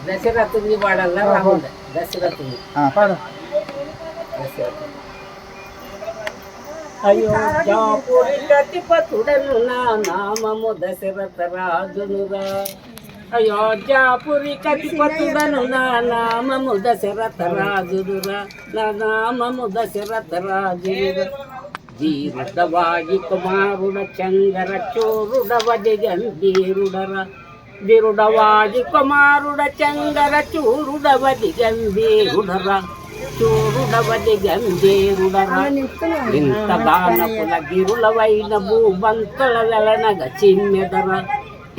దశరథుని పాడల్లా రాముడు దశరథుని పాడు. అయోధ్యాపురి కతిపతుడను నా నామము దశరథ రాజునురా. అయోధ్యాపురి కతిపతుడను నా నామము దశరథ రాజునురా. నా నామము దశరథ రాజునురా. ధీరుడవాగి కుమారుడ చంగర చోరుడవది గంభీరుడరా. ధీరుడవాగి కుమారుడ చంగర చూరుడవది గంభీరుడరా. చూరుడవది గంభీరుడరా. ఇంతగానకుల గిరులవైన భూబంతుల వెలనగ చిమ్మెదరా.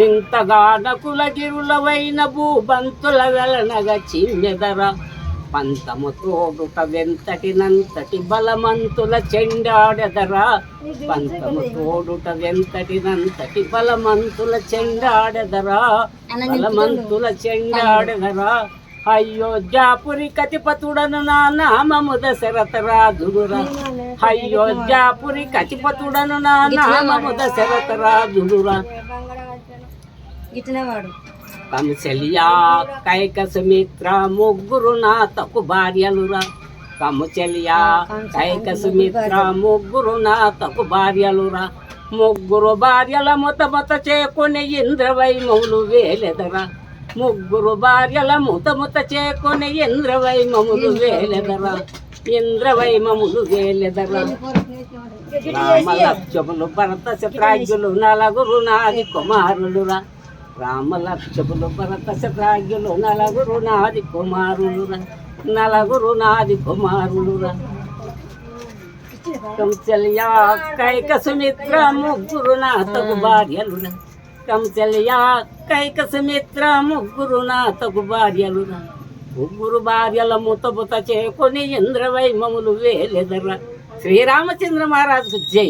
ఇంతగానకుల గిరులవైన భూబంతుల వెలనగ చిమ్మెదరా. పంతము తోడుట వెంతటినంతటి బలమంతుల చెండాడెదరా. పంతము తోడుట వెంతటినంతటి బలమంతుల చెండాడెదరా. బలమంతుల చెండాడెదరా. అయోధ్యాపురి కతిపతుడను నా నామము దశరథ రాజుడురా. అయోధ్యాపురి కతిపతుడను నా నామము దశరథ రాజుడురా. కముచెలియా కైక సుమిత్ర ముగ్గురు నా తకు భార్యలురా. కముచెలియా కైక సుమిత్ర ముగ్గురు నా తకు భార్యలురా. ముగ్గురు భార్యల ముత చేకొని ఇంద్రవైమములు వేలెదరా. ముగ్గురు భార్యల ముత చేకొని ఇంద్రవైమములు వేలెదరా. ఇంద్రవైమములు వేలెదరా. రామలక్ష్మణులు భరత శత్రుఘ్నులు నలుగురు నాది కుమారులురా. రామలక్ష్మణులు భరత శత్రుఘ్నులు నలుగురు నాది కుమారులురా. నలుగురు నాది కుమారులురా. కౌసల్యా కైక సుమిత్ర ముగ్గురు నా తగు భార్యలురా. కౌసల్యా కైక సుమిత్ర ముగ్గురు నా తగు భార్యలురా. ముగ్గురు భార్యల ముత చేకొని ఇంద్రవైమములు వేలెదరా. శ్రీరామచంద్ర మహారాజుకు జై.